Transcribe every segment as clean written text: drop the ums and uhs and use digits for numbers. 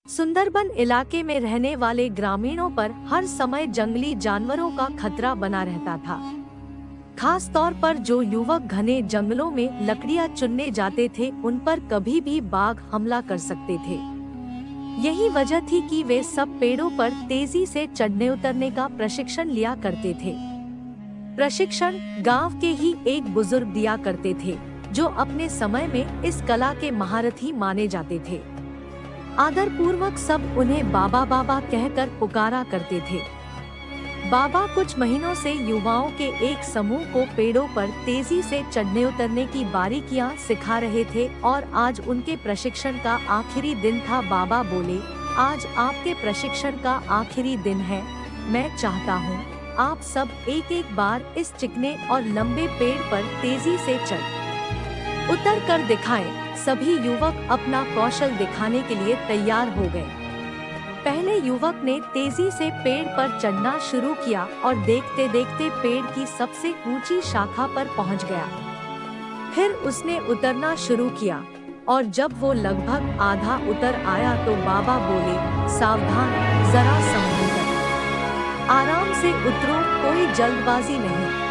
सुंदरबन इलाके में रहने वाले ग्रामीणों पर हर समय जंगली जानवरों का खतरा बना रहता था। खास तौर पर जो युवक घने जंगलों में लकड़ियां चुनने जाते थे, उन पर कभी भी बाघ हमला कर सकते थे। यही वजह थी कि वे सब पेड़ों पर तेजी से चढ़ने उतरने का प्रशिक्षण लिया करते थे। प्रशिक्षण गांव के ही एक बुजुर्ग दिया करते थे, जो अपने समय में इस कला के महारथी माने जाते थे। आदर पूर्वक सब उन्हें बाबा बाबा कहकर पुकारा करते थे। बाबा कुछ महीनों से युवाओं के एक समूह को पेड़ों पर तेजी से चढ़ने उतरने की बारीकियां सिखा रहे थे और आज उनके प्रशिक्षण का आखिरी दिन था। बाबा बोले, आज आपके प्रशिक्षण का आखिरी दिन है। मैं चाहता हूँ आप सब एक एक बार इस चिकने और लंबे पेड़ पर तेजी से चढ़ उतर कर दिखाएं। सभी युवक अपना कौशल दिखाने के लिए तैयार हो गए। पहले युवक ने तेजी से पेड़ पर चढ़ना शुरू किया और देखते देखते पेड़ की सबसे ऊंची शाखा पर पहुंच गया। फिर उसने उतरना शुरू किया और जब वो लगभग आधा उतर आया तो बाबा बोले, सावधान, जरा संभल कर, आराम से उतरो, कोई जल्दबाजी नहीं।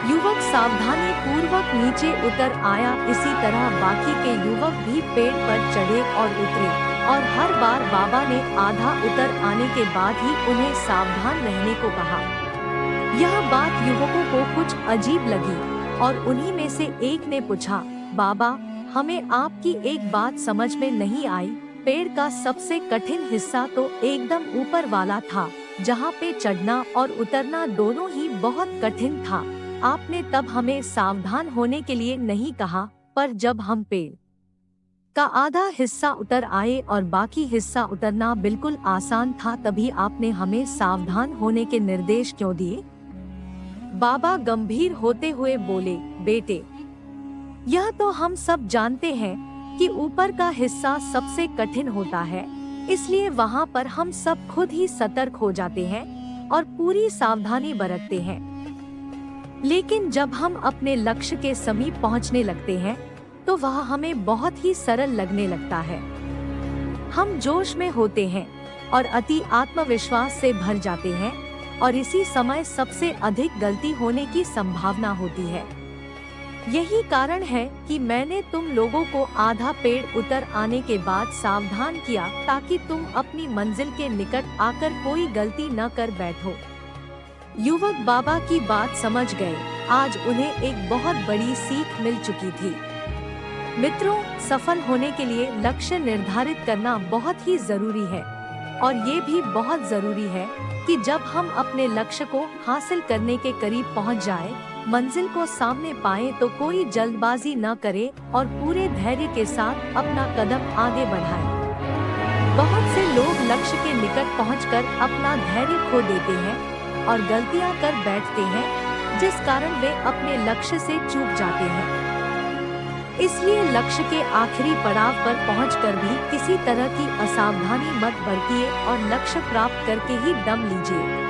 युवक सावधानी पूर्वक नीचे उतर आया। इसी तरह बाकी के युवक भी पेड़ पर चढ़े और उतरे और हर बार बाबा ने आधा उतर आने के बाद ही उन्हें सावधान रहने को कहा। यह बात युवकों को कुछ अजीब लगी और उन्हीं में से एक ने पूछा, बाबा, हमें आपकी एक बात समझ में नहीं आई। पेड़ का सबसे कठिन हिस्सा तो एकदम ऊपर वाला था, जहाँ पे चढ़ना और उतरना दोनों ही बहुत कठिन था। आपने तब हमें सावधान होने के लिए नहीं कहा, पर जब हम पेड़ का आधा हिस्सा उतर आए और बाकी हिस्सा उतरना बिल्कुल आसान था, तभी आपने हमें सावधान होने के निर्देश क्यों दिए? बाबा गंभीर होते हुए बोले, बेटे, यह तो हम सब जानते हैं कि ऊपर का हिस्सा सबसे कठिन होता है, इसलिए वहाँ पर हम सब खुद ही सतर्क हो जाते हैं और पूरी सावधानी बरतते हैं। लेकिन जब हम अपने लक्ष्य के समीप पहुंचने लगते हैं तो वह हमें बहुत ही सरल लगने लगता है। हम जोश में होते हैं और अति आत्मविश्वास से भर जाते हैं और इसी समय सबसे अधिक गलती होने की संभावना होती है। यही कारण है कि मैंने तुम लोगों को आधा पेड़ उतर आने के बाद सावधान किया, ताकि तुम अपनी मंजिल के निकट आकर कोई गलती न कर बैठो। युवक बाबा की बात समझ गए। आज उन्हें एक बहुत बड़ी सीख मिल चुकी थी। मित्रों, सफल होने के लिए लक्ष्य निर्धारित करना बहुत ही जरूरी है और ये भी बहुत जरूरी है कि जब हम अपने लक्ष्य को हासिल करने के करीब पहुंच जाए, मंजिल को सामने पाएं, तो कोई जल्दबाजी न करे और पूरे धैर्य के साथ अपना कदम आगे बढ़ाएं। बहुत से लोग लक्ष्य के निकट पहुंचकर अपना धैर्य खो देते हैं और गलतियां कर बैठते हैं, जिस कारण वे अपने लक्ष्य से चूक जाते हैं। इसलिए लक्ष्य के आखिरी पड़ाव पर पहुंचकर भी किसी तरह की असावधानी मत बरतिए और लक्ष्य प्राप्त करके ही दम लीजिए।